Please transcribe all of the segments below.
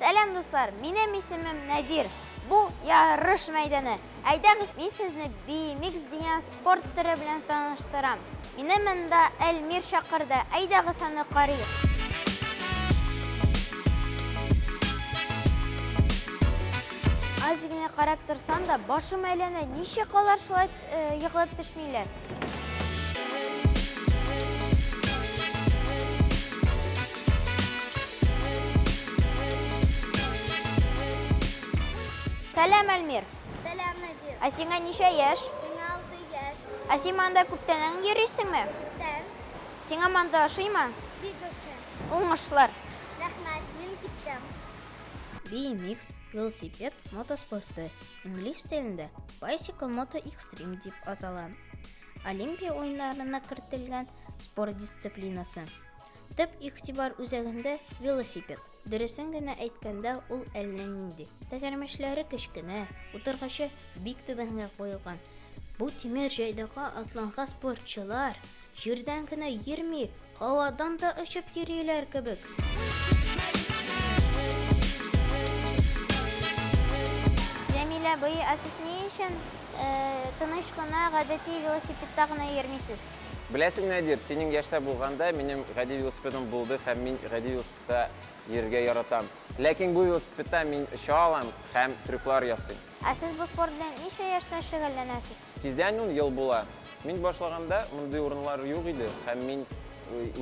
Сәлам дуслар, минем исемем Надир. Бу ярыш мәйданы. Әйдәгез, мин сезне BMX дигән спорт төре белән таныштырам. Мине монда Әлмир чакырды. Әйдәгез аны карыйк. Аз генә карап торсам да, башым әйләнә. Ничек алар шулай йыгылып төшмиләр? Сәлам, Әлмир. Сәлам, Надир. Сиңа ничә яшь? Миңа 6 яшь. Син монда күптән йөрисеңме? Тән. Сиңа монда ошыймы? Бик үсен. Уңышлар. Рәхмәт, мин киттем. BMX велосипед мотоспорты. Инглиз телендә Bicycle Moto Extreme дип атала. Олимпия уеннарына кертелгән спорт дисциплинасы. Төп игътибар үзәгендә велосипед. Дөресен генә әйткәндә, ул әллә нинди. Тәгәрмәчләре кечкенә, утыргычы бик түбәнгә куелган. Бу тимер җайдага атланган спортчылар җирдән генә йөрми, һавадан да очып йөриләр кебек. Җәмилә, бу сез ни өчен тыныч кына гадәти велосипедта гына йөрмисез? Беләсең, Надир, синең яшьтә булганда минем гади велосипедым булды һәм мин гади велосипедта йөрергә яратам. Ләкин бу велосипедта мин оча алам һәм трюклар ясыйм. Сез бу спорт белән ничә яшьтән шөгыльләнәсез? Тиздән 10 ел була. Мин башлаганда мондый урыннар юк иде һәм мин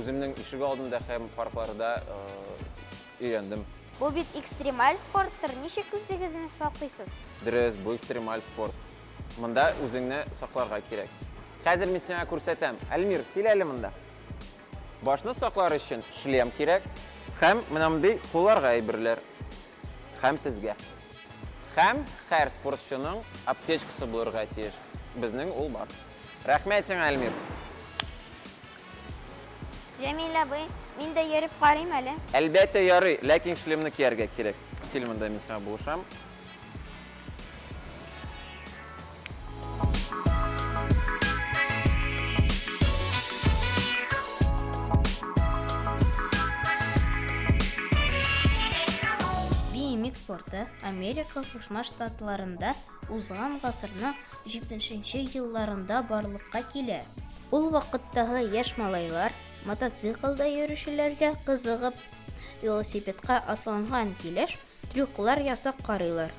үземнең ишек алдында һәм паркларда өйрәндем. Бу бит экстремаль спорттыр. Ничек үзегезне саклыйсыз? Дөрес, бу экстремаль спорт. Монда үзеңне сакларга кирәк. Хәзер мин сиңа күрсәтәм. Әлмир, кил әле монда. Башны саклар өчен шлем кирәк һәм менә мондый кулларга әйберләр һәм тезгә. Һәм һәр спортчының аптечкасы булырга тиеш. Безнең ул бар. Рәхмәт сиңа, Әлмир. Җәмилә, мин дә йөреп карыйм әле. Әлбәттә ярый, ләкин шлемны кияргә кирәк. Кил монда, мин сиңа булышам. BMX спорты Америка Кушма Штатларында узган гасырның 70-нче елларында барлыкка килә. Ул вакыттагы яшь малайлар мотоциклда йөрүчеләргә кызыгып, велосипедка атланган килеш трюклар ясап карыйлар.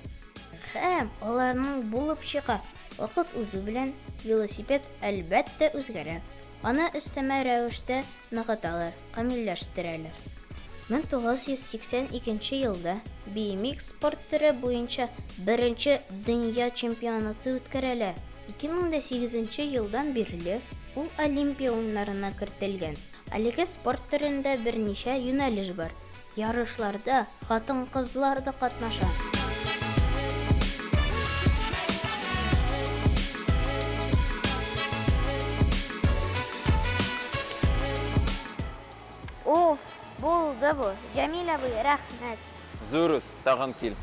Һәм аларның булып чыга. Вакыт үзе белән велосипед әлбәттә үзгәрә. Аны өстәмә рәвештә ныгыталар, камилләштерәләр. 1982 елда BMX спорт төре буенча беренче дөнья чемпионаты үткәрелә. 2008 елдан бирле ул Олимпия уеннарына кертелгән. Әлеге спорт төрендә берничә юнәлеш бар. Ярышларда хатын-кызлар да катнаша. Уф, булды бу. Җәмилә, рәхмәт. Зурус, тагын кил.